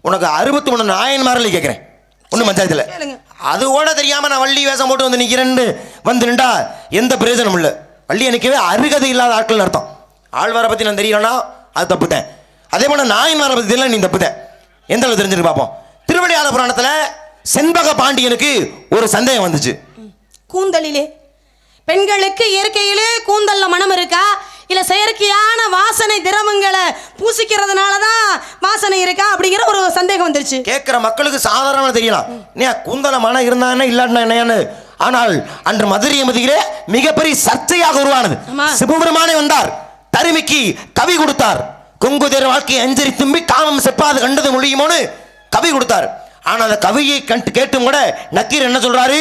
உனக்கு 63 நாயன்மார்கள் கேட்குறேன் ஒன்றும் பஞ்சாயத்தில். அது கூட தெரியாமல் நான் வள்ளி வேஷம் போட்டு வந்து நிற்கிறேன்னு வந்து நின்றா எந்த பிரயோஜனம் இல்லை. வள்ளியை நிற்கவே அருகதை இல்லாத ஆட்கள் அர்த்தம். ஆழ்வாரை பற்றி நான் தெரியலன்னா அது தப்புத்தேன். அதே போல் நாயன்மாரை பற்றி தெரியல நீ தப்புத்தேன். எந்த அளவு தெரிஞ்சிருக்கு பார்ப்போம். திருவிளையாடல் புராணத்தில் செண்பக பாண்டியனுக்கு ஒரு சந்தேகம் வந்துச்சு. கூந்தலிலே பெண்களுக்கு இயற்கையிலே கூந்தல்ல மனம் இருக்கா இல்ல செயற்கையான வாசனை திரவங்களை பூசிக்கிறதுனால தான் வாசனை இருக்கா அப்படிங்கிற ஒரு சந்தேகம் வந்துருச்சு. கேட்கிற மக்களுக்கு சாதாரணமாக தெரியலாம் கூந்தல மனம் இருந்தானே இல்லாட்டினா என்னன்னு. ஆனால் அன்று மதுரை மதியிலே மிகப்பெரிய சர்ச்சையாக உருவானது. சிவபெருமானே வந்தார், தருமிக்கு கவி கொடுத்தார். கொங்குதேர் வாழ்க்கையை அஞ்சரி தும்பி காமம் செப்பாது கண்டது மொழியுமோன்னு கவி கொடுத்தார். ஆனால் அந்த கவியை கேட்டும் கூட நக்கீர் என்ன சொல்றாரு?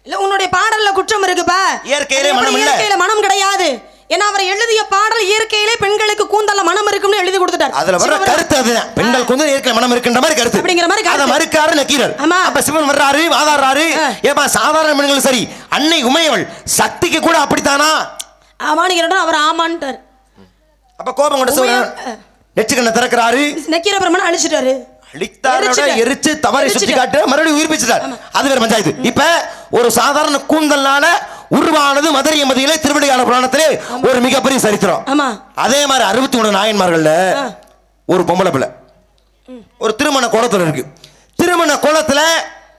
இல்ல உன்னுடைய பாடல்ல குற்றம் இருக்குப்பா. இயற்கையிலே மனம் இல்ல, இயற்கையில மனம் கிடையாது. ஏன்னா அவர் எழுதிய பாடல் இயற்கையிலே பெண்களுக்கு கூந்தல்ல மனம் இருக்கும்னு எழுதி கொடுத்துட்டார். அதுல வர கருத்து அதுதான், பெண்கள் கூந்தல் இயற்கை மனம் இருக்குன்ற மாதிரி கருத்து அப்படிங்கிற மாதிரி அத மறுக்காரு நக்கீரர். அப்ப சிவன் வர்றாரு, வாதாடுறாரு. ஏப்பா சாதாரண பெண்கள் சரி, அன்னை உமையவள் சக்திக்கு கூட அப்படித்தானா ஆமான்னு கேட்டா அவர் ஆமான்ட்டார். அப்ப கோபம் கொண்ட சிவன் நெச்சுக்கண்ணை திறக்கிறாரு, நக்கீர பிரம்மனை அழிச்சிட்டாரு. எரிச்சு தவறை சுத்தி காட்டு மறுபடியும் உயிர்ப்பிச்சிட்டார். அது வேற பஞ்சாயத்து. இப்ப ஒரு சாதாரண கூந்தல்னால உருவானது மதுரை மதியிலே திருவிளையாடல் புராணத்திலே ஒரு மிகப்பெரிய சரித்திரம். அதே மாதிரி 63 நாயன்மார்கள்ல ஒரு பொம்பளை பிள்ளை ஒரு திருமண கோலத்துல இருக்கு. திருமண கோலத்துல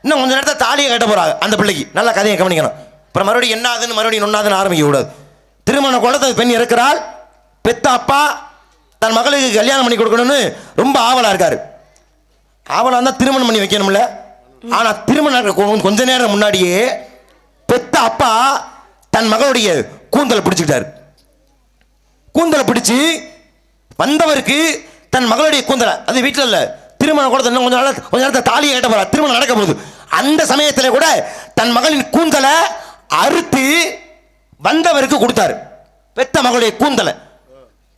இன்னும் கொஞ்ச நேரத்தை தாலியை கட்ட போறாங்க. அந்த பிள்ளைக்கு நல்ல கதையை கவனிக்கணும். அப்புறம் மறுபடியும் என்னாதுன்னு மறுபடியும் நொன்னாதுன்னு ஆரம்பிக்க கூடாது. திருமண கோலத்தில் பெண் இருக்கிறாள். பெத்த அப்பா தன் மகளுக்கு கல்யாணம் பண்ணி கொடுக்கணும்னு ரொம்ப ஆவலா இருக்காரு. ஆவலா தான் திருமணம் பண்ணி வைக்கணும்ல. ஆனா திருமணம் கொஞ்ச நேரம் முன்னாடியே பெத்த அப்பா தன் மகளுடைய கூந்தலை பிடிச்சுக்கிட்டாரு. கூந்தலை பிடிச்சு வந்தவருக்கு தன் மகளுடைய கூந்தலை, அது வீட்டில் இல்ல திருமண கோலத்தில் இன்னும் கொஞ்ச நேரத்தை தாலியை கட்ட போறா, திருமணம் நடக்க போகுது. அந்த சமயத்தில் கூட தன் மகளின் கூந்தலை அறுத்து வந்தவருக்கு கொடுத்தாரு. பெத்த மகளுடைய கூந்தலை.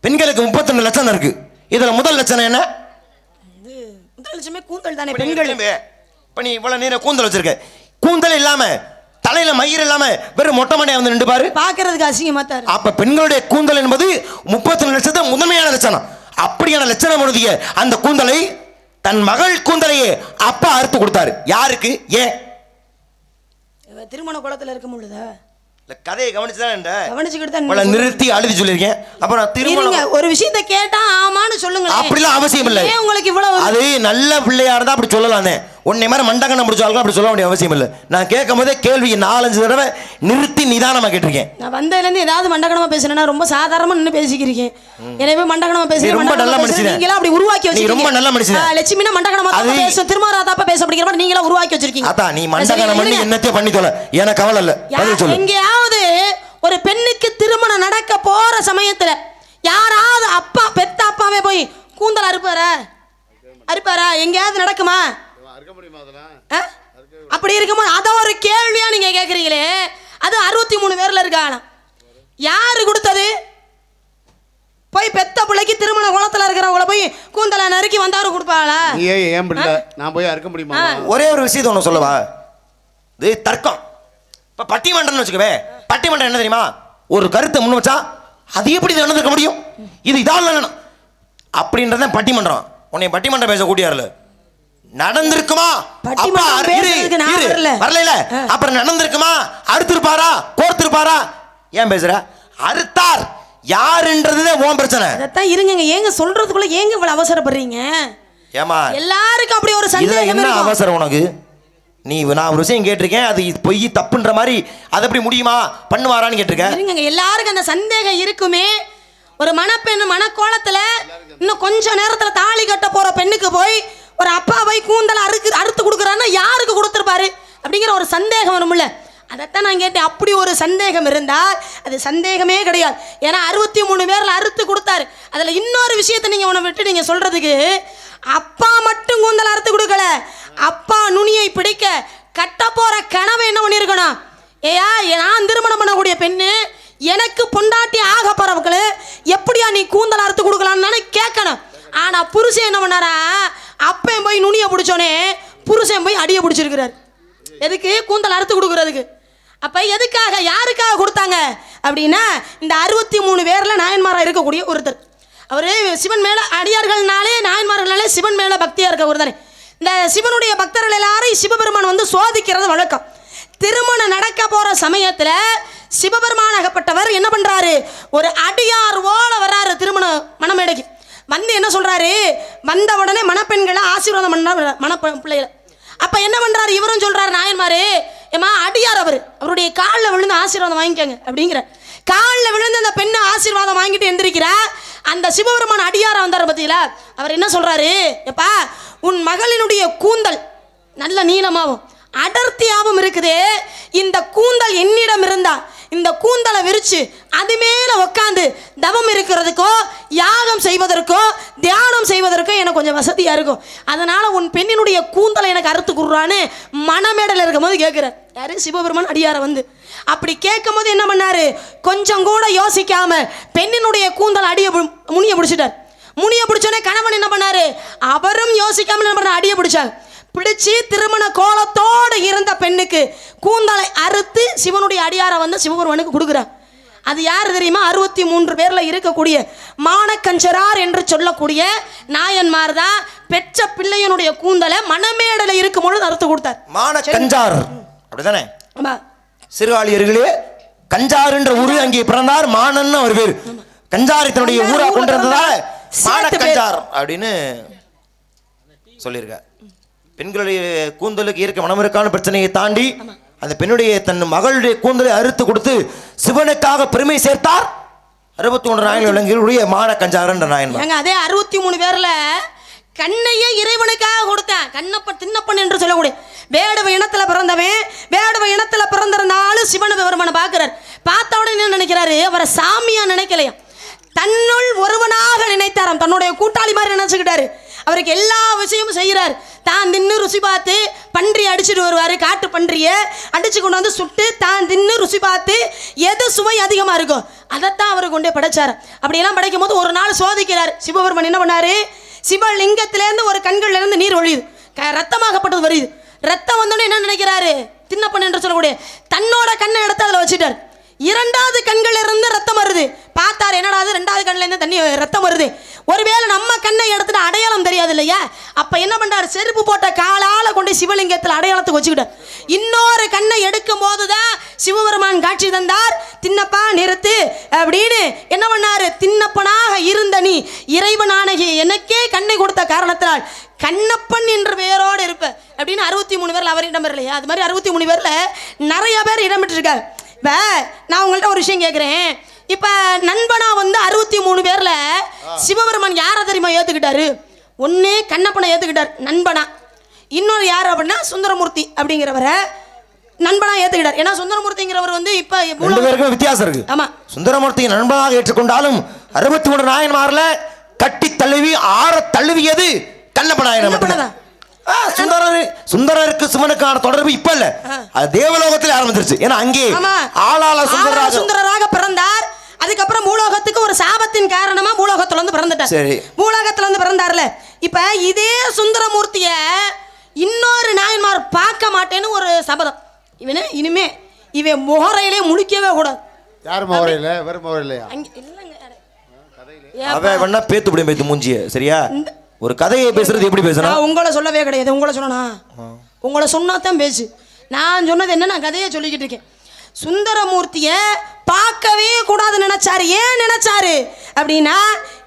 பெண்களுக்கு 32 லட்சம் இருக்கு. இதுல முதல் லட்சணம் என்ன? முதல் லட்சமே கூந்தல் தானே பெண்கள். இப்ப நீ இவ்வளவு நேரம் கூந்தல் வச்சிருக்க, கூந்தல் இல்லாம தலையில மயிர் இல்லாம வெறும் மொட்டை மண்டையா வந்து நின்று பாரு, பாக்குறதுக்கு அசிங்கமா தான். அப்ப பெண்களுடைய கூந்தல் என்பது 32 லட்சத்தை முதன்மையான லட்சணம். அப்படியான லட்சணம் உடைய அந்த கூந்தலை தன் மகள் கூந்தலையே அப்பா அறுத்து கொடுத்தாரு. யாருக்கு? ஏன்? திருமண குளத்துல இருக்கும் பொழுதா? கதையை கவனிச்சுதான் நிறுத்தி அழுதி சொல்லிருக்கேன். அப்புறம் திருமணம் ஒரு விஷயத்தை கேட்டா ஆமான்னு சொல்லுங்க. அப்படிலாம் அவசியம் இல்லை. உங்களுக்கு இவ்வளவு அது நல்ல பிள்ளையா இருந்தா அப்படி சொல்லலானே. உன்னை மாதிரி மண்டகனம் பிடிச்சாலும் அப்படி சொல்ல வேண்டிய அவசியம் இல்லை. நான் கேட்கும் போதே கேள்வியை 4-5 தடவை நிறுத்தி நிதானமா கேட்டிருக்கேன். நான் வந்ததுல இருந்து ஏதாவது மண்டகனமா பேசுறேன்னா ரொம்ப சாதாரணமா நின்று பேசிக்கிறீங்க. எனவே மண்டகனமா பேசுறீங்க. ரொம்ப நல்ல மனுஷன். நீங்களா அப்படி உருவாக்கி வச்சிருக்கீங்க. ரொம்ப நல்ல மனுஷன். லட்சுமினா மண்டகனமா பேச, திருமாராதாப்ப பேச அப்படிங்கிற மாதிரி நீங்களா உருவாக்கி வச்சிருக்கீங்க. அதான் நீ மண்டகனம் பண்ணி என்னத்தையும் பண்ணி தொலை, எனக்கு கவலை இல்ல. எங்கேயாவது ஒரு பெண்ணுக்கு திருமணம் நடக்க போற சமயத்துல யாராவது அப்பா பெத்த அப்பாவே போய் கூந்தல் அறுப்பாரா எங்கேயாவது நடக்குமா? அப்படி இருக்குமா? அத ஒரு கேள்வியா நீங்க கேக்குறீங்களே. அது 63 பேர்ல இருக்காங்க. யாரு கொடுத்தது? போய் பெத்த பிள்ளைக்கு திருமண குளத்துல இருக்கிறவங்கள போய் கூந்தல நறுக்கி வந்தாரு கொடுப்பாளா? ஏன் பிள்ளை நான் போய் அறுக்க முடியுமா? ஒரே ஒரு விஷயத்தை ஒன்று சொல்லவா? இது தர்க்கம். இப்ப பட்டிமன்றம்னு வச்சுக்கவே, பட்டிமன்றம் என்ன தெரியுமா? ஒரு கருத்தை முன் வச்சா அது எப்படி நடந்துக்க முடியும், இது இதால அப்படின்றத பட்டிமன்றம். உன்னை பட்டிமன்றம் பேச கூட்டியாருல நடந்திருக்குமா? வரல அப்புறம் நடந்திருக்குமா? அறுத்திருப்பாரா? கோர்த்திருப்பாரா? ஏன் பேசுற? அறுத்தார் யாருன்றதுதான் உன் பிரச்சனை. அதான் இருங்க, ஏங்க சொல்றதுக்குள்ள ஏங்க இவ்வளவு அவசரப்படுறீங்க? ஏமா எல்லாருக்கும் அப்படி ஒரு சந்தேகம். என்ன அவசரம் உனக்கு? நீ நான் ஒரு விஷயம் கேட்டிருக்கேன், அது பொய் தப்புன்ற மாதிரி அது எப்படி முடியுமா பண்ணுவாரான்னு கேட்டிருக்கேன். இருங்க, எல்லாருக்கும் அந்த சந்தேகம் இருக்குமே. ஒரு மணப்பெண்ணு மணக்கோலத்துல இன்னும் கொஞ்ச நேரத்துல தாலி கட்ட போற பெண்ணுக்கு போய் ஒரு அப்பா போய் கூந்தல அறுத்து கொடுக்குறான்னா யாருக்கு கொடுத்துருப்பாரு அப்படிங்கிற ஒரு சந்தேகம் வரும்ல. அதைத்தான் நான் கேட்டேன். அப்படி ஒரு சந்தேகம் இருந்தால் அது சந்தேகமே கிடையாது. ஏன்னா 63 பேர்ல அறுத்து கொடுத்தாரு. அதுல இன்னொரு விஷயத்த நீங்க உன விட்டு நீங்க சொல்றதுக்கு, அப்பா மட்டும் கூந்தல் அறுத்து கொடுக்கல, அப்பா நுனியை பிடிக்க கட்ட போற கனவு என்ன பண்ணிருக்கணும்? ஏயா நான் திருமணம் பண்ணக்கூடிய பெண்ணு, எனக்கு பொண்டாட்டி ஆக போறவங்களு எப்படியா நீ கூந்தல் அறுத்து கொடுக்கலான்னு கேட்கணும். ஆனா புருஷன் என்ன பண்ணாரா? அப்பன் போய் நுனியை பிடிச்சோனே புருஷன் போய் அடியை பிடிச்சிருக்கிறார். எதுக்கு? கூந்தல் அறுத்து கொடுக்கறதுக்கு. அப்ப எதுக்காக, யாருக்காக கொடுத்தாங்க அப்படின்னா இந்த 63 பேர்ல நாயன்மாரா இருக்கக்கூடிய ஒருத்தர். அவரு சிவன் மேல அடியார்கள்னாலே நாயன்மார்கள்னாலே சிவன் மேல பக்தியா இருக்கவர் தானே. இந்த சிவனுடைய பக்தர்கள் எல்லாரும் சிவபெருமான் வந்து சோதிக்கிறது வழக்கம். திருமணம் நடக்க போற சமயத்துல சிவபெருமானாகப்பட்டவர் என்ன பண்றாரு, ஒரு அடியார் ஓல வர்றாரு திருமண மணமேடைக்கு. வந்து என்ன சொல்றாரு, வந்த உடனே மணப்பெண்களை ஆசீர்வாதம் பண்ண பிள்ளைகளை. அப்ப என்ன பண்றாரு, இவரும் சொல்றாரு நாயன்மாரு, ஏமா அடியார் அவருடைய காலில் விழுந்து ஆசீர்வாதம் வாங்கிக்கங்க அப்படிங்கிற. காலில் விழுந்து அந்த பெண்ணை ஆசீர்வாதம் வாங்கிட்டு எந்திரிக்கிறா. அந்த சிவபெருமான் அடியாரா வந்தார் பத்தியில. அவர் என்ன சொல்றாரு, எப்பா உன் மகளினுடைய கூந்தல் நல்ல நீளமாகவும் அடர்த்தியாகவும் இருக்குது. இந்த கூந்தல் என்னிடம் இருந்தா இந்த கூந்தலை விரிச்சு அது மேல உட்காந்து தவம் இருக்கிறதுக்கோ யாகம் செய்வதற்கோ தியானம் செய்வதற்கோ எனக்கு கொஞ்சம் வசதியா இருக்கும். அதனால உன் பெண்ணினுடைய கூந்தலை எனக்கு அறுத்து குடுறான்னு மணமேடல இருக்கும் போது கேட்கிறார். யாரு, சிவபெருமான் அடியார வந்து. அப்படி கேட்கும் போது என்ன பண்ணாரு, கொஞ்சம் கூட யோசிக்காம பெண்ணினுடைய கூந்தல் முனிய பிடிச்சிட்டார். முனிய பிடிச்சோடனே கணவன் என்ன பண்ணாரு, அவரும் யோசிக்காம என்ன பண்ண அடிய பிடிச்சாங்க. பிடிச்சு திருமண கோலத்தோடு இருந்த பெண்ணுக்கு கூந்தலை அறுத்து சிவனுடைய அடியார வந்து சிவபெருமானுக்கு கொடுக்குறார். அது யார் தெரியுமா, 63 பேர்ல இருக்கக்கூடிய மானக்கஞ்சரார் என்று சொல்லக்கூடிய நாயன்மார் தான் பெற்ற பிள்ளையனுடைய கூந்தலை மணமேடல இருக்கும் பொழுது அறுத்து கொடுத்தார். மானக்கஞ்சார் அப்படிதானே. ஆமா, சிறுவாளியர்களே கஞ்சார் என்ற ஊரு அங்கே பிறந்தார். மானன் அவர் பேர். கஞ்சாரி தன்னுடைய ஊரா கொண்டிருந்ததால் மானக்கஞ்சார் அப்படின்னு சொல்லியிருக்கார். பெண்களுடைய கூந்தலுக்கு இயற்கை மனம் இருக்கான பிரச்சனையை தாண்டி அந்த பெண்ணுடைய தன் மகளுடைய கூந்தலை அறுத்து கொடுத்து சிவனுக்காக பெருமை சேர்த்தார் 61 நாயன்கள் விளங்கிய மானக்கஞ்சார் என்ற நாயன். அதே 63 பேர்ல கண்ணையே இறைவனுக்காக கொடுத்தேன். கண்ணப்பன் தின்னப்பன் என்று சொல்லக்கூடிய வேடுவ இனத்துல பிறந்தவன். வேடுவ இனத்துல பிறந்திருந்தாலும் சிவபெருமானை பார்க்கிறார். பார்த்த உடனே என்ன நினைக்கிறாரு, அவரை சாமியா நினைக்கலையா, தன்னுள் ஒருவனாக நினைத்தாராம். தன்னுடைய கூட்டாளி மாதிரி நினைச்சுக்கிட்டாரு. அவருக்கு எல்லா விஷயமும் செய்கிறார். தான் தின்னு ருசி பார்த்து பன்றி அடிச்சுட்டு வருவார். காட்டு பன்றியை அடிச்சு கொண்டு வந்து சுட்டு தான் தின்னு ருசி பார்த்து எது சுவை அதிகமாக இருக்கும் அதைத்தான் அவருக்கு கொண்டே படைச்சார். அப்படியெல்லாம் படைக்கும் போது ஒரு நாள் சோதிக்கிறார். சிவபெருமான் என்ன பண்ணாரு, சிவலிங்கத்திலேருந்து ஒரு கண்கள்லேருந்து நீர் ஒழியுது, ரத்தமாகப்பட்டது வருது. ரத்தம் வந்தோடனே என்ன நினைக்கிறாரு, தின்னப்பன் என்று சொல்லக்கூடிய தன்னோட கண்ணை எடுத்து அதில் வச்சுட்டார். 2வது கண்கள் இருந்து ரத்தம் வருது. பார்த்தார், என்னடா 2வது கண்ணில் இருந்து தண்ணி ரத்தம் வருது, ஒருவேளை நம்ம கண்ணை எடுத்துட்டு அடையாளம் தெரியாது இல்லையா. அப்ப என்ன பண்றாரு, செருப்பு போட்ட காலால கொண்டு சிவலிங்கத்தில் அடையாளத்துக்கு வச்சுக்கிட்டார். இன்னொரு கண்ணை எடுக்கும் போதுதான் சிவபெருமான் காட்சி தந்தார். தின்னப்பா நிறுத்து அப்படின்னு என்ன பண்ணாரு, தின்னப்பனாக இருந்த நீ இறைவனானகி எனக்கே கண்ணை கொடுத்த காரணத்தினால் கண்ணப்பன் என்ற பெயரோடு இருப்ப அப்படின்னு 63 பேர்ல அவர் இடம் பெறலையா. அது மாதிரி 63 பேர்ல நிறைய பேர் இடம் பெற்றிருக்காரு. இப்போ நான் உங்கள்கிட்ட ஒரு விஷயம் கேட்குறேன். இப்போ நண்பனா வந்து 63 பேர்ல சிவபெருமான் யாரை தெரியுமா ஏற்றுக்கிட்டாரு, ஒன்று கண்ணப்பனை ஏற்றுக்கிட்டார் நண்பனா, இன்னொரு யார் அப்படின்னா சுந்தரமூர்த்தி அப்படிங்கிறவரை நண்பனா ஏற்றுக்கிட்டார். ஏன்னா சுந்தரமூர்த்திங்கிறவர் வந்து இப்போ 2 பேருக்கும் வித்தியாசம் இருக்கு. ஆமா, சுந்தரமூர்த்தியை நண்பனாக ஏற்றுக்கொண்டாலும் 63 நாயன்மார்ல கட்டி தழுவி ஆற தழுவியது கண்ணப்பனாயன். சுந்தரருக்கு சிவனுக்கான தொடர்பு இப்ப இல்ல, அது தேவலோகத்தில் ஆரம்பிச்சிருச்சு. ஏன்னா அங்கே ஆளாள சுந்தரராக பிறந்தார். அதுக்கப்புறம் பூலோகத்துக்கு ஒரு சாபத்தின் காரணமா பூலோகத்துல வந்து பிறந்துட்டார். சரி, பூலோகத்துல வந்து பிறந்தார்ல. இப்ப இதே சுந்தரமூர்த்திய இன்னொரு நாயன்மார் பார்க்க மாட்டேன்னு ஒரு சபதம். இவனு இனிமே இவன் முகரையிலே முழிக்கவே கூடாது. யார் முகரையில, வேற முகரையிலையா? இல்லங்க, அவன் வேணா பேத்து விட பேத்து மூஞ்சிய. சரியா, ஒரு கதையை பேசுறது எப்படி பேசுறேன், உங்களை சொல்லவே கிடையாது. உங்களை சொல்லனா, உங்களை சொன்னாதான் பேசு. நான் சொன்னது என்ன, நான் கதையை சொல்லிக்கிட்டு இருக்கேன். சுந்தரமூர்த்திய பார்க்கவே கூடாது நினைச்சாரு. ஏன் நினைச்சாரு அப்படின்னா,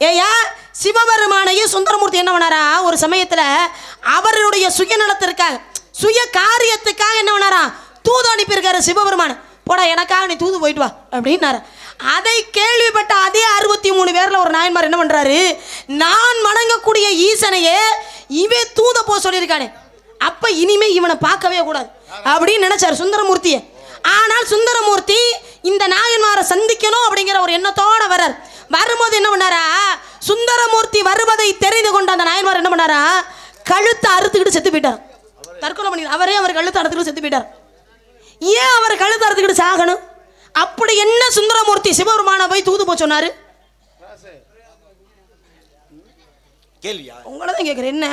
ஏயா சிவபெருமானையும் சுந்தரமூர்த்தி என்ன பண்ணாரா, ஒரு சமயத்துல அவருடைய சுயநலத்திற்காக சுய காரியத்துக்காக என்ன பண்ணாரா, தூது அனுப்பியிருக்காரு சிவபெருமான. போடா எனக்காக நீ தூது போயிட்டு வா அப்படின்னாரு. அதை கேள்விப்பட்ட அதே 63 பேர்ல ஒரு நாயன்மார் என்ன பண்றாரு, நான் வணங்கக்கூடிய ஈசனையே இவன் தூத போ சொல்லியிருக்கானே, அப்ப இனிமே இவனை பார்க்கவே கூடாது அப்படின்னு நினைச்சாரு சுந்தரமூர்த்தியை. ஆனால் சுந்தரமூர்த்தி இந்த நாயன்மாரை சந்திக்கணும் அப்படிங்கிற ஒரு எண்ணத்தோட வர்றார். வரும்போது என்ன பண்ணாரா, சுந்தரமூர்த்தி வருவதை தெரிந்து கொண்ட அந்த நாயன்மார் என்ன பண்ணாரா, கழுத்தை அறுத்துக்கிட்டு செத்து போயிட்டார். தற்கொலை பண்ணி அவரே அவர் கழுத்தை அறுத்துக்கிட்டு செத்து போயிட்டார். ஏன் அவர் கழுத்தை அறுத்துக்கிட்டு சாகணும்? அப்படி என்ன சுந்தரமூர்த்தி சிவபெருமான போய் தூது போ சொன்னாரு? கேள்வியா? உங்களை தான் கேட்குறேன். என்ன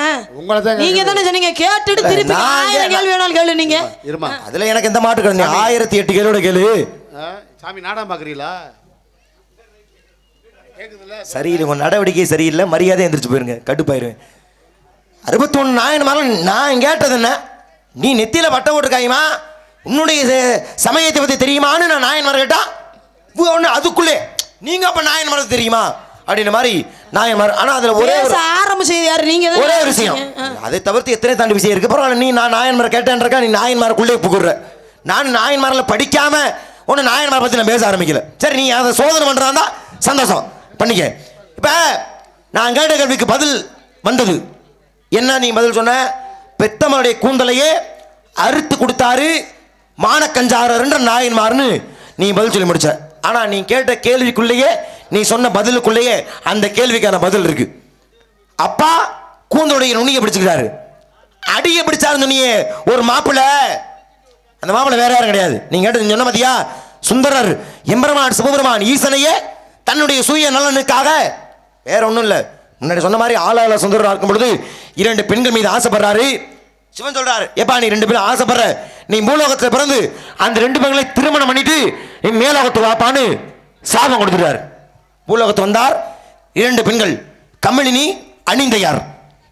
நீங்க தானே சொன்னீங்க, கேட்டுட்டு திருப்பி 1000 கேள்வி வேணாலும் கேளு. நீங்க அதுல எனக்கு எந்த மாட்டு கிடையாது. 1008 கேள்வியோட கேளு. சாமி நாடகம் பாக்குறீங்களா? சரியில்லை, உங்க நடவடிக்கை சரியில்லை, மரியாதை எந்திரிச்சு போயிருங்க, கட்டுப்பாயிருவேன். 61 நாயன்மார்கள் நான் கேட்டது என்ன, நீ நெத்தியில பட்டை போட்டிருக்காயுமா, உன்னுடைய சமயத்தை பத்தி தெரியுமான்னு நான் நாயன்மார் கேட்டா ஒன்று அதுக்குள்ளே நீங்க அப்ப நாயன்மார் தெரியுமா அப்படின்ற மாதிரி நாயன்மார். ஆனா அதுல ஒரே ஒரே ஒரு விஷயம், அதை தவிர்த்து எத்தனை தாண்டி விஷயம் இருக்கு. பரவாயில்ல, நீ நான் நாயன்மார் கேட்டேன்றக்கா நீ நாயன்மாருக்குள்ளே புகுற. நான் நாயன்மார்ல படிக்காம ஒன்று நாயன்மார் பத்தி நான் பேச ஆரம்பிக்கல. சரி, நீ அதை சோதனை பண்றதா சந்தோஷம் பண்ணிக்க. இப்ப நான் கேட்ட கேள்விக்கு பதில் வந்தது என்ன, நீ பதில் சொன்ன, பெத்தமனுடைய கூந்தலையே அறுத்து கொடுத்தாரு மானக்கஞ்சாரர் நாயன்மார்னு நீ பதில் சொல்லி முடிச்ச. ஆனா நீ கேட்ட கேள்விக்குள்ளேயே, நீ சொன்ன பதிலுக்குள்ளேயே அந்த கேள்விக்கான பதில் இருக்கு. அப்பா கூந்தலுடைய நுனியை பிடிச்சுக்கிறாரு, அடியை பிடிச்சாரு நுனியே ஒரு மாப்பிள்ள. அந்த மாப்பிள்ள வேற யாரும் கிடையாது, நீங்க கேட்டு சொன்ன மதியா சுந்தரர் எம்பெருமான் சிவபெருமான் ஈசனையே தன்னுடைய சுய நலனுக்காக, வேற ஒன்றும் இல்லை, முன்னாடி சொன்ன மாதிரி ஆளாள சுந்தரராக இருக்கும் பொழுது 2 பெண்கள் மீது ஆசைப்படுறாரு. சிவன் சொல்றாரு, எப்பா நீ 2 பேரும் ஆசைப்படுற, நீ பூலோகத்தில் பிறந்து அந்த 2 பெண்களை திருமணம் பண்ணிட்டு நீ மேலோகத்து வாப்பான்னு சாபம் கொடுத்துட்டார். பூலோகத்து வந்தார் 2 பெண்கள், கமலினி அணிந்தையார்.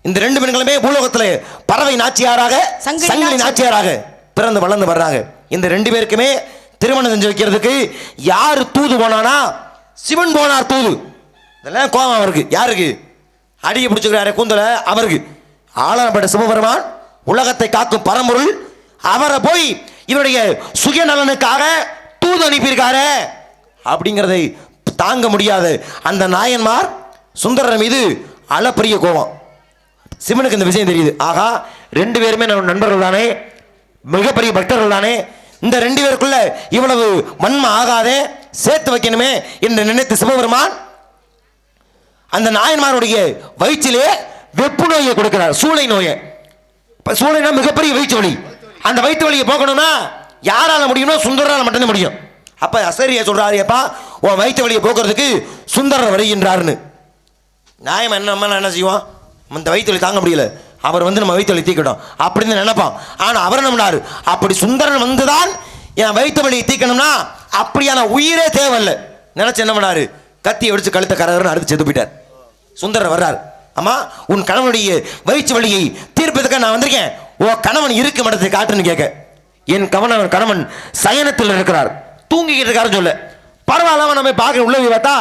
இந்த 2 பெண்களுமே பூலோகத்தில் பறவை நாச்சியாராக, சங்கிலி நாச்சியாராக பிறந்து வளர்ந்து வர்றாங்க. இந்த 2 பேருக்குமே திருமணம் செஞ்சு வைக்கிறதுக்கு யாரு தூது போனானா, சிவன் போனார் தூது. இதெல்லாம் கோபம் அவருக்கு. யாருக்கு? அடியை பிடிச்சுக்கிறாரு கூந்தல அவருக்கு. ஆளப்பட்ட சிவபெருமான் உலகத்தை காக்கும் பரம்பொருள், அவரை போய் இவருடைய சுயநலனுக்காக தூது அனுப்பியிருக்காரு அப்படிங்கிறதை தாங்க முடியாத அந்த நாயன்மார் சுந்தரர் மீது அளப்பரிய கோபம். சிவனுக்கு இந்த விஷயம் தெரியுது, ஆகா 2 பேருமே நண்பர்கள் தானே, மிகப்பெரிய பக்தர்கள் தானே, இந்த 2 பேருக்குள்ள இவ்வளவு வன்மம் ஆகாதே, சேர்த்து வைக்கணுமே என்று நினைத்து சிவபெருமான் அந்த நாயன்மாருடைய வயிற்றிலே வெப்பு நோயை கொடுக்கிறார், சூளை நோயை. சூளைனா மிகப்பெரிய வயிற்று வலி. அந்த வயிற்று வலியை போக்கணும்னா யாரால முடியும்னா சுந்தரால மட்டும்தான் முடியும். அப்ப அசரியா சொல்றாரு, எப்பா உன் வயிற்று வலியை போக்குறதுக்கு சுந்தரர் வருகின்றார்னு. நியாயம் என்ன செய்வோம், இந்த வயிற்று வலி தாங்க முடியல, அவர் வந்து நம்ம வயிற்று வலி தீக்கட்டும் அப்படின்னு நினைப்பான். ஆனா அவர் என்ன பண்ணாரு, அப்படி சுந்தரன் வந்துதான் என் வயிற்று வலியை தீக்கணும்னா அப்படியான உயிரே தேவையில்லை நினைச்சு என்ன பண்ணாரு, கத்தி அடிச்சு கழுத்த கரகரன்னு அடுத்து செத்து போயிட்டார். சுந்தரர் வர்றார், அம்மா உன் கணவனுடைய வயிற்று வலியை தீர்ப்பதற்காக நான் வந்திருக்கேன், உன் கணவன் இருக்கும் இடத்தை காட்டுன்னு கேட்க. என் கணவன் சயனத்தில் இருக்கிறார், தூங்கிக்கிட்டு இருக்காருன்னு சொல்ல. பரவாயில்லாம நம்ம பார்க்க உள்ள பார்த்தா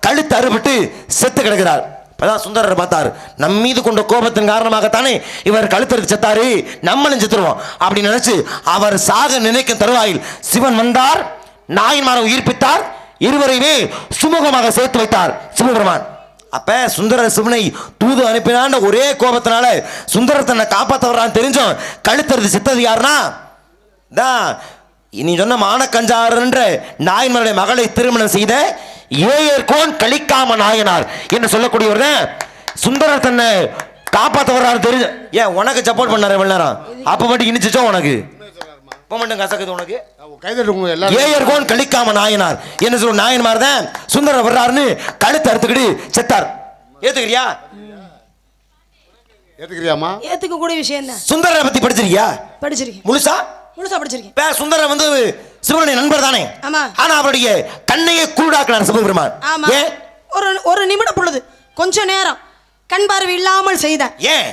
கழுத்து அறுபட்டு செத்து கிடக்கிறார். இப்பதான் சுந்தரர் பார்த்தார், நம் மீது கொண்ட கோபத்தின் காரணமாகத்தானே இவர் கழுத்தறுத்து செத்தாரு, நம்மளும் செத்துருவோம் அப்படின்னு நினைச்சு அவர் சாக நினைக்கும் தருவாயில் சிவன் வந்தார், நாயன்மாரை உயிர்ப்பித்தார், இருவரையுமே சுமூகமாக சேர்த்து வைத்தார் சிவபெருமான். அப்ப சுந்தரர் சிவனை தூது அனுப்பினான் ஒரே கோபத்தினால சுந்தரர் தன்னை காப்பாற்ற வர்றான்னு தெரிஞ்சும் கழுத்தறுத்து செத்தது யாருன்னா நீ சொன்ன மானக்கஞ்சாரன்ற நாயன்மாருடைய மகளை திருமணம் செய்த ஏயர்கோன் கலிக்காம நாயனார் என்று சொல்லக்கூடியவர் தான் சுந்தரர் தன்னை காப்பாற்ற வர்றாரு தெரிஞ்சு. ஏன் உனக்கு சப்போர்ட் பண்ணாரு இவ்வளவு நேரம், அப்ப மட்டும் இனிச்சோ உனக்கு, இப்ப மட்டும் கசக்குது உனக்கு. ஏயர்கோன் கலிக்காம நாயனார் என்ன சொல்ற நாயன்மார் தான் சுந்தரர் வர்றாருன்னு கழுத்து அறுத்துக்கிட்டு செத்தார். ஏத்துக்கிறியா? ஏத்துக்கிறியாமா? ஏத்துக்க கூடிய விஷயம் தான். சுந்தரரை பத்தி படிச்சிருக்கியா? படிச்சிருக்கேன், முழுசா முழுசா படிச்சிருக்கேன். சுந்தரர் வந்து சிவனுடைய நண்பர் தானே, ஆனா அவருடைய கண்ணையே குருடாக்கினார் சிவபெருமான். ஏன்? ஒரு நிமிட பொழுது கொஞ்ச நேரம் கண் பார்வை இல்லாமல் செய்தார். ஏன்?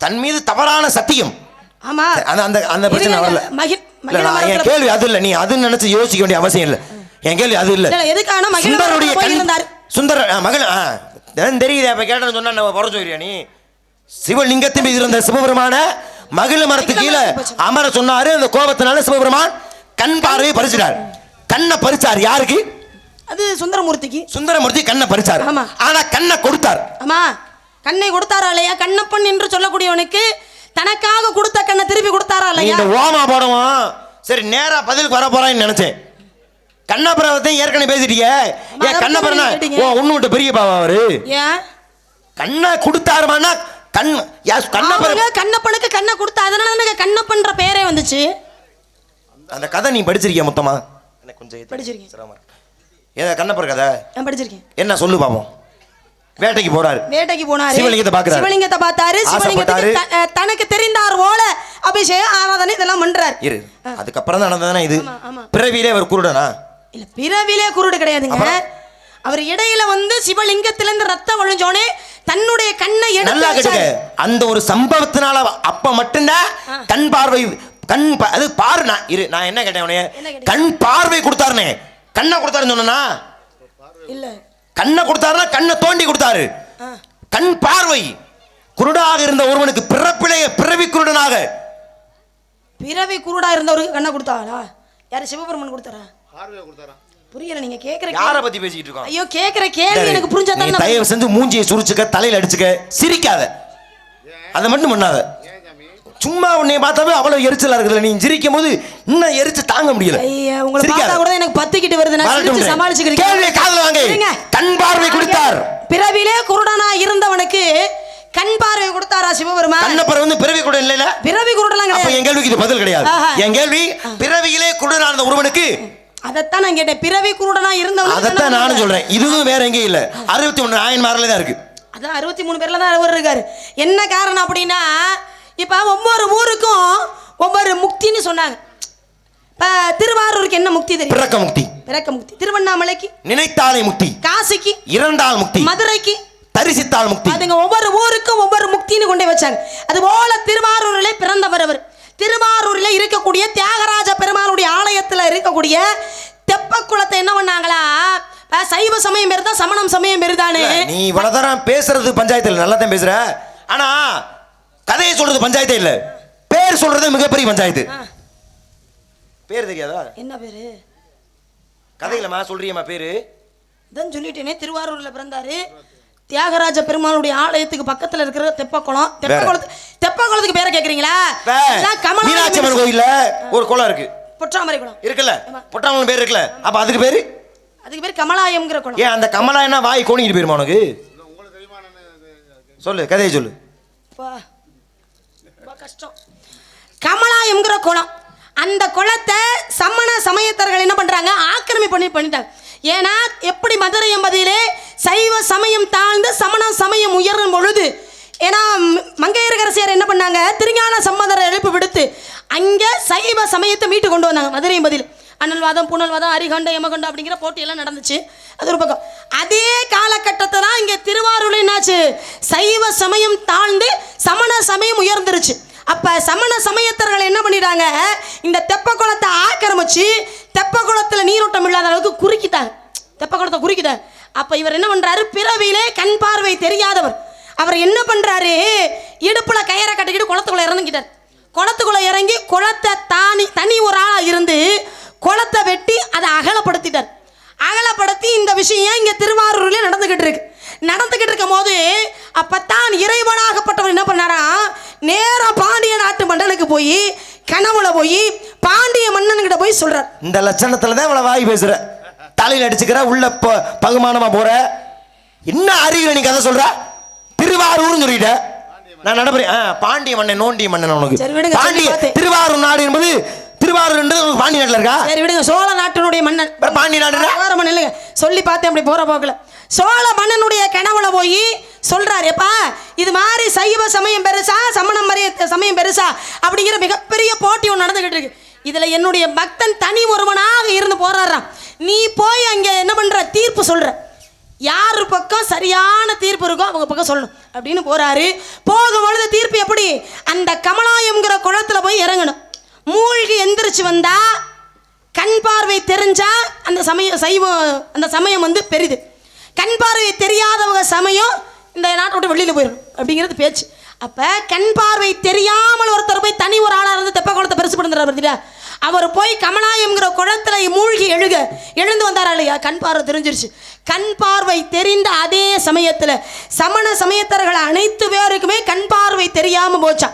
தன் மீது தவறான சத்தியம். ஆமா, அந்த அந்த பிரச்சனை வரல. என் கேள்வி அது இல்ல, நீ அது நினைச்சு யோசிக்க வேண்டிய அவசியம் இல்ல. என் கேள்வி அது இல்ல. சுந்தரருடைய சுந்தர மகள் தெரியுது, அப்ப கேட்டேன்னு சொன்னா நம்ம புற சொல்றியா நீ? சிவலிங்கத்தின் மீது இருந்த சிவபெருமான மகிழ மரத்து கீழே அமர சொன்னாரு. அந்த கோபத்தினால சிவபெருமான் கண் பார்வையை பறிச்சிட்டார். கண்ணை பறிச்சார் யாருக்கு? அது சுந்தரமூர்த்திக்கு. சுந்தரமூர்த்தி கண்ணை பறிச்சார், ஆனா கண்ணை கொடுத்தார். ஆமா, கண்ணை கொடுத்தாரா இல்லையா? கண்ணப்பன் என்று சொல்லக்கூடியவனுக்கு தனக்காக கொடுத்த கண்ணை திருப்பி கொடுத்தாரா இல்லையா? இந்த ஓமா போடுவோம். சரி, நேரா பதிலுக்கு வர போறான்னு நினைச்சேன். கண்ணபுரத்தை ஏற்கனவே பேசிட்டீங்க. ஏன் கண்ணபுரனா ஒண்ணு விட்டு பெரிய பாவா அவரு? ஏன் கண்ணை கொடுத்தாருமானா கண்ணப்பனுக்கு கண்ணை கொடுத்தா, அதனால கண்ணப்பன்ற பேரே வந்துச்சு. அந்த கதை நீ படிச்சிருக்கிய மொத்தமா? எனக்கு கொஞ்சம் படிச்சிருக்கேன். ஏதா கண்ணப்பர் கதை நான் படிச்சிருக்கேன். என்ன சொல்லு பாப்போம். வேட்டைக்கு போறாரு, வேட்டைக்கு போனாரு, சிவலிங்கத்தை பார்க்கறாரு, சிவலிங்கத்தை பார்த்தாரு, சிவலிங்கத்துக்கு தனக்கு தெரிந்தார் போல அபிஷேகம் ஆராதனை இதெல்லாம் பண்றாரு. இரு, அதுக்கு அப்புறம் தான் நடந்ததானே இது. பிறவியிலே அவர் குருடனா? இல்ல பிறவிலே குருடு கிடையாதுங்க. அவர் இடையில வந்து சிவலிங்கத்திலிருந்து ரத்தம் ஒழிஞ்சோனே தன்னுடைய கண்ணை நல்லா கேட்டுக்க. அந்த ஒரு சம்பவத்தினால அப்ப மட்டும்தான் கண் பார்வை அது பாருண்ணா இரு. நான் என்ன கேட்டேன் உனைய, கண் பார்வை கொடுத்தாருனே. கண்ணை கொடுத்தாருன்னு சொன்னா இல்ல, கண்ணை கொடுத்தாருன்னா கண்ணை தோண்டி கொடுத்தாரு. கண் பார்வை குருடாக இருந்த ஒருவனுக்கு பிறவி குருடனாக பிறவி குருடா இருந்தவருக்கு கண்ணை கொடுத்தாளா? யாரு? சிவபெருமன் கொடுத்தாரா? புரியல. நீங்க கேக்குற யார பத்தி பேசிட்டு இருக்கோம்? ஐயோ, கேக்குற கேள்வி எனக்கு புரிஞ்சா தான. தயவு செஞ்சு மூஞ்சியை சுரிச்சுக்க, தலையில அடிச்சுக்க, சிரிக்காத. அதை மட்டும் பண்ணாத. சும்மா உன்னை பார்த்தாவே அவ்வளவு எரிச்சலா இருக்குல்ல, நீ சிரிக்கும் போது இன்னும் எரிச்சு தாங்க முடியல. ஐயா, உங்களை பார்த்தா கூட எனக்கு பத்திக்கிட்டு வருது. நான் சிரிச்சு சமாளிச்சுக்கிறேன். கேள்வியை காதுல வாங்க. கண் பார்வை கொடுத்தார். பிறவிலே குருடனா இருந்தவனுக்கு கண் பார்வை கொடுத்தாரா சிவபெருமான்? கண்ணப்பர் வந்து பிறவி குருடன் இல்ல. பிறவி குருடலாம் கிடையாது. அப்ப என் கேள்விக்கு இது பதில் கிடையாது. என் கேள்வி பிறவியிலே குருடனா இருந்த ஒருவனுக்கு, அதத்தான் நான் கேட்டேன். பிறவி குருடனா இருந்தவனுக்கு அதத்தான் நானும் சொல்றேன். இதுவும் வேற எங்கேயும் இல்ல. 61 நாயன்மார்ல தான் இருக்கு. அதான் 63 பேர்ல தான் அவர் இருக்காரு. என்ன காரணம் அப்படின்னா, இப்ப ஒவ்வொரு ஊருக்கும் ஒவ்வொரு முக்தின்னு சொன்னாங்க. இப்ப திருவாரூருக்கு என்ன முக்தி தெரியும்? பிறக்க முக்தி. பிறக்க முக்தி. திருவண்ணாமலைக்கு நினைத்தாலே முக்தி. காசிக்கு இறந்தால் முக்தி. மதுரைக்கு தரிசித்தால் முக்தி. அதுங்க ஒவ்வொரு ஊருக்கும் ஒவ்வொரு முக்தின்னு கொண்டே வச்சாங்க. அது போல திருவாரூரிலே பிறந்தவர் அவர். திருவாரூரில் இருக்கக்கூடிய தியாகராஜ பெருமாளுடைய ஆலயத்தில் இருக்கக்கூடிய தெப்பக்குளத்தை என்ன பண்ணாங்களா, சைவ சமயம் பெருதா சமணம் சமயம் பெருதானே. நீ இவ்வளவுதான் பேசுறது பஞ்சாயத்துல நல்லா தான் பேசுற. ஆனா கதையை சொல்றது பஞ்சாயத்தே இல்ல, பேர் சொல்றது மிகப்பெரிய பஞ்சாயத்து. பேர் தெரியாதா? என்ன பேரு? கதையிலமா சொல்றியம்மா பேரு? தான் சொல்லிட்டேனே, திருவாரூர்ல பிறந்தாரு. தியாகராஜ பெருமாளுடைய ஆலயத்துக்கு பக்கத்துல இருக்கிற தெப்பக்குளம். தெப்பக்குளத்துக்கு பேரை கேக்குறீங்களா? மீனாட்சி அம்மன் கோயில்ல ஒரு குளம் இருக்கு, பொற்றாமரை குளம் இருக்குல்ல. பொற்றாமரை பேர் இருக்குல்ல, அப்ப அதுக்கு பேரு கமலாயம்ங்கிற குளம். ஏன் அந்த கமலாயம்னா வாய் கோணிட்டு போயிருமா உனக்கு? சொல்லு, கதையை சொல்லு. கஷ்டம். கமலாயம்ங்கிற குளம். அந்த குளத்தை சமண சமயத்தர்கள் என்ன பண்றாங்க, ஆக்கிரமிப்பு பண்ணிட்டாங்க. ஏன்னா எப்படி மதுரை என்பதிலே சைவ சமயம் தாழ்ந்து சமண சமயம் உயரும் பொழுது, ஏன்னா மங்கையரசியார் என்ன பண்ணாங்க, திருஞான சம்பந்தரை எழுப்பு விடுத்து அங்கே சைவ சமயத்தை மீட்டு கொண்டு வந்தாங்க. மதுரை என்பதில் அனல்வாதம் புனல்வாதம் அரிகண்டம் யமகண்டம் அப்படிங்கிற போட்டியெல்லாம் நடந்துச்சு. அது ஒரு பக்கம். அதே காலகட்டத்தை தான் இங்கே திருவாரூரில் என்னாச்சு, சைவ சமயம் தாழ்ந்து சமண சமயம் உயர்ந்துருச்சு. அப்ப சமண சமயத்தர்கள் என்ன பண்ணிட்டாங்க, இந்த தெப்பக்குளத்தை ஆக்கிரமிச்சு தெப்பக்குளத்துல நீரோட்டம் இல்லாத அளவுக்கு குறுக்கிட்டாங்க. தெப்பக்குளத்தை குறுக்கிட்டாங்க. அப்ப இவர் என்ன பண்றாரு, பிறவியிலே கண் பார்வை தெரியாதவர். அவர் என்ன பண்றாரு, இடுப்புல கயிறை கட்டிக்கிட்டு குளத்துக்குள்ள இறங்கிட்டார். குளத்துக்குள்ள இறங்கி குளத்தை தனி ஒரு ஆளா இருந்து குளத்தை வெட்டி அதை அகலப்படுத்திட்டார். அகலப்படுத்தி இந்த விஷயம் இங்க திருவாரூர்ல நடந்துகிட்டு இருக்கும் போது அப்பத்தான் இறைவனாகப்பட்டவர் என்ன பண்ணாரா, நேரா பாண்டிய நாட்டு மன்னனுக்கு போய் கனவுல போய் பாண்டிய மன்னன்கிட்ட போய் சொல்றார். இந்த லட்சணத்துல தான் இவ்வளவு வாய் பேசுற, தலையில அடிச்சுக்கிற, உள்ள பகுமானமா போற. என்ன அறிவு நீ கதை சொல்ற? திருவாரூர் சொல்லிட்ட, நான் நடப்புறேன். பாண்டிய மன்னன் நோண்டிய மன்னன் உனக்கு. பாண்டிய திருவாரூர் நாடு என்பது திருவாரூர் பாண்டிய நாட்டுல இருக்கா? சரி விடுங்க. சோழ நாட்டினுடைய மன்னன் பாண்டிய நாடு மன்னன் இல்லைங்க. சொல்லி பார்த்தேன் அப்படி போற போக்கல. சோழ மன்னனுடைய கனவுல போய் சொல்றாரு, எப்பா இது மாதிரி சைவ சமயம் பெருசா சமணம் சமயம் பெருசா அப்படிங்கிற மிகப்பெரிய போட்டி ஒன்று நடந்துகிட்டு இருக்கு. இதுல என்னுடைய பக்தன் தனி ஒருவனாக இருந்து போராடுறான். நீ போய் அங்க என்ன பண்ற, தீர்ப்பு சொல்ற. யாரு பக்கம் சரியான தீர்ப்பு இருக்கோ அவங்க பக்கம் சொல்லணும் அப்படின்னு போறாரு. போகும்பொழுது தீர்ப்பு எப்படி, அந்த கமலாயம்ங்கிற குளத்துல போய் இறங்கணும். மூழ்கி எந்திரிச்சு வந்தா கண் பார்வை தெரிஞ்சா அந்த சமயம் வந்து பெரிது. கண் பார்வை தெரியாதவங்க சமயம் இந்த நாட்டை விட்டு வெளியில போயிடும் அப்படிங்கிறது பேச்சு. அப்ப கண் பார்வை தெரியாமல் ஒருத்தர் போய் தனி ஒரு ஆளா இருந்து தெப்ப குளத்தை பெருசு பண்ணுறாரு. அவர் போய் கமலாயம்ங்கிற குளத்துல மூழ்கி எழுந்து வந்தாரா இல்லையா, கண் பார்வை தெரிஞ்சிருச்சு. கண் பார்வை தெரிந்த அதே சமயத்துல சமண சமயத்தர்கள் அனைத்து பேருக்குமே கண் பார்வை தெரியாம போச்சா.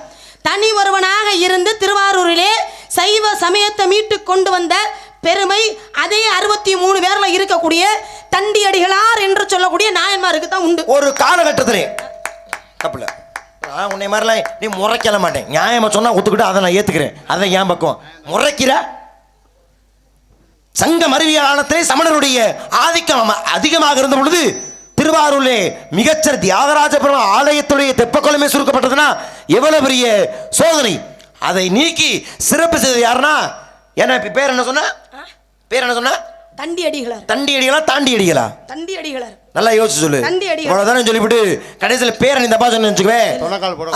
தனி ஒருவனாக இருந்து திருவாரூரிலே சைவ சமயத்தை மீட்டு கொண்டு வந்த பெருமை அதே 63 பேர்ல இருக்கக்கூடிய தண்டியடிகளார் என்று சொல்லக்கூடிய நாயன்மாருக்கு தான் உண்டு. ஒரு காலகட்டத்திலே தப்புல உன்னை மாதிரிலாம் நீ முறைக்கல மாட்டேன், நியாயமா சொன்னா ஒத்துக்கிட்டு அதை நான் ஏத்துக்கிறேன். அதை ஏன் பக்கம் முறைக்கிற? சங்கம் அறிவியல் காலத்திலே சமணருடைய ஆதிக்கம் அதிகமாக இருந்த பொழுது திருவாரூரிலே மிகச்சர் தியாகராஜ பெருமாள் ஆலயத்துடைய தெப்பக்குளமே சுருக்கப்பட்டதுன்னா எவ்வளவு பெரிய சோதனை. அதை நீக்கி சிறப்பு செய்தது யாருன்னா, என்ன பேர் என்ன சொன்ன, பேர் என்ன சொன்ன, தண்டி அடிகளார். தண்டி அடிகளா தாண்டி அடிகளா? தண்டி அடிகளார். நல்லா யோசிச்சு சொல்லு. தண்டி அடிகளார். அவ்வளவுதானே சொல்லிவிட்டு கடைசியில பேரை நீ தப்பா சொன்னு வச்சுக்கவே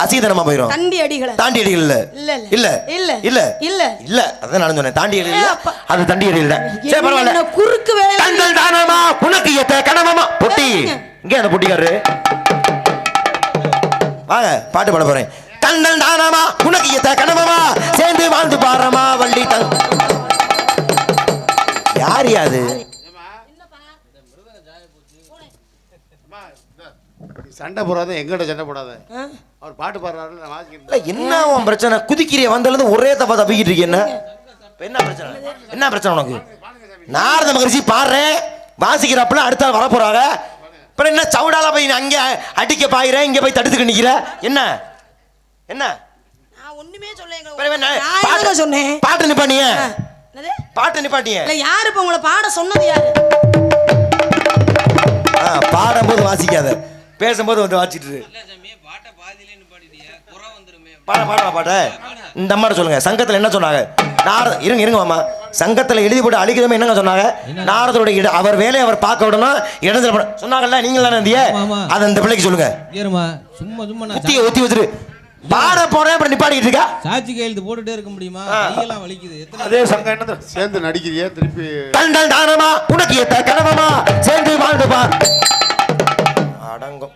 அசீதனமா போயிடும். தண்டி அடிகளார். தாண்டி அடிகள் இல்ல இல்ல இல்ல இல்ல இல்ல இல்ல இல்ல அதான் நான் சொன்னேன். தாண்டி அடிகள் இல்ல, அது தண்டி அடிகள் இல்ல. சரி பரவாயில்ல. என்ன குறுக்கு வேலை தங்கள் தானமா உனக்கு ஏத்த கனவமா பொட்டி. இங்க அந்த பொட்டிக்காரரு வாங்க, பாட்டு பாட போறேன். தங்கள் தானமா உனக்கு ஏத்த கனவமா சேர்ந்து வாழ்ந்து பாரமா வள்ளி தங். யார் யாது? சண்டை போடாத, எங்கிட்ட சண்டை போடாத. அவர் பாட்டு பாடுறாரு, நான் வாசிக்கிறேன். இல்ல என்ன உன் பிரச்சனை? குதிக்கிறிய வந்ததுல ஒரே தப்பா தப்பிக்கிட்டு இருக்கீங்க. என்ன என்ன பிரச்சனை? என்ன பிரச்சனை உனக்கு? நாரத மகரிஷி பாடுறேன் வாசிக்கிறப்பல அடுத்த வர போறாங்க. அப்புறம் என்ன சவுடால போய் அங்க அடிக்க பாயிர, இங்க போய் தடுத்துக்க நிக்கிற? என்ன என்ன நான் ஒண்ணுமே சொல்லேங்க. அப்புறம் என்ன? பாட்டு சொன்னேன். பாட்டு நிப்பாட்டிய என்னது? பாட்டு நிப்பாட்டிய இல்ல யாரு இப்ப உங்களை பாட சொன்னது யாரு? பாடும்போது வாசிக்காத, பேசும்போது வந்து வாசிட்டு பாட பாட பாட்ட. இந்த அம்மாட்ட சொல்லுங்க, சங்கத்துல என்ன சொன்னாங்க? இருங்க இருங்க மாமா, சங்கத்துல எழுதி போட்டு அழிக்கிறமே என்னங்க சொன்னாங்க? நாரதோட அவர் வேலையை அவர் பார்க்க விடணும், இடத்துல சொன்னாங்கல்ல, நீங்க தானே இருந்தீங்க. அதை இந்த பிள்ளைக்கு சொல்லுங்க. சும்மா சும்மா குத்திய ஒத்தி வச்சிரு. பாட போறேன் அப்புறம் நிப்பாடிக்கிட்டு இருக்கா? சாட்சி கையெழுத்து போட்டுட்டே இருக்க முடியுமா? கையெல்லாம் வலிக்குது. அதே சங்கம் என்ன சேர்ந்து நடிக்கிறியா திருப்பி? தண்டல் தானமா உனக்கு ஏத்த கனவமா சேர்ந்து வாழ்ந்து பா அடங்கும்.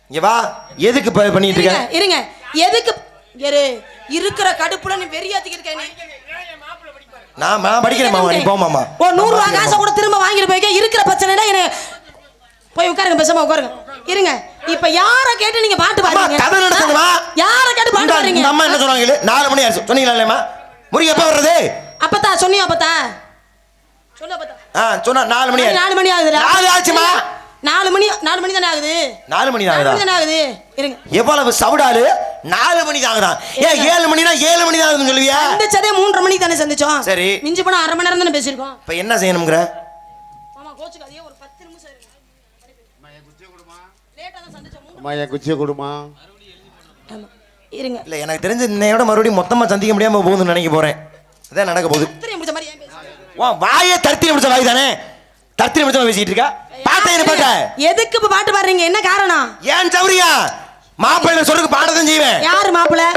இங்க வா, எதுக்கு பண்ணிட்டு இருக்க? இருங்க, எதுக்கு இருக்கிற கடுப்புல நீ வெறியாத்திக்கிட்டு இருக்க? நான் படிக்கிறேன் மாமா, நீ போ மாமா. ஓ 100 ரூபாய் காசை கூட திரும்ப வாங்கிட்டு போய்க்க. இருக்கிற பிரச்சனைடா என்ன? போய் உட்காருங்க, பேசாம உட்காருங்க. இருங்க, இப்ப யார கேட்டு நீங்க பாட்டு பாடுறீங்க? கதை நடத்துங்கம்மா. யார கேட்டு பாட்டு பாடுறீங்க? இந்த அம்மா என்ன சொன்னாங்க? 4 மணி ஆச்சு சொன்னீங்களா இல்லையம்மா? முருகன் எப்ப வர்றது? அப்பதா சொன்னியா? அப்பதா சொல்லு. அப்பதா சொன்னா 4 மணி ஆச்சு. 4 மணி ஆகுதுடா. 4 ஆச்சுமா? 4 மணி தானே ஆகுது. 4 மணி ஆகுது. இருங்க, எவ்வளவு சவுடாலு? 4 மணி ஆகுதான். ஏன் 7 மணினா 7 மணி தான் ஆகுதுன்னு சொல்லுவியா? சந்திச்சதே 3:30 மணிக்கு தானே சந்திச்சோம். சரி, மிஞ்சி போனா 1/2 மணி நேரம் தானே பேசியிருக்கோம். இப்ப என்ன செய்யணும்ங்கற? மாமா கோச்சுக்காதீங்க, ஒரு 10 நிமிஷம் இருங்க. அம்மா என் குச்சியை கொடுமா. லேட்டா தான் சந்திச்சோம். அம்மா என் குச்சியை கொடுமா. ஆமா, இருங்க. இல்ல எனக்கு தெரிஞ்ச இன்னையோட மறுபடியும் மொத்தமா சந்திக்க முடியாம போகுதுன்னு நினைக்க போறேன். அதான் நடக்க போகுது. தத்திரி முடிச்ச மாதிரி ஏன் பேசுறீங்க? வா, வாயே தத்திரி முடிச்ச வாய் தானே. தத்திரி முடிச்ச பேசிட்டு இருக்கா? பாட்டை என்ன பாட்ட? எதுக்கு இப்ப பாட்டு பாடுறீங்க? என்ன காரணம்? ஏன் சௌரியா? மாப்பிள்ளை சொல்றதுக்கு பாடதான் செய்வேன். யாரு மாப்பிள்ளை?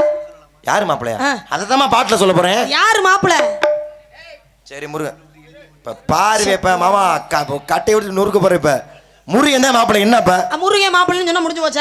யாரு மாப்பிள்ளையா? அததான் பாட்டுல சொல்ல போறேன். யாரு மாப்பிள்ளை? சரி முருகன், இப்ப பாரு இப்ப மாமா கட்டை விட்டு நொறுக்க போற. இப்ப முருகன் தான் மாப்பிள்ளை. என்னப்ப முருகன் மாப்பிள்ளைன்னு சொன்னா முடிஞ்சு போச்சா?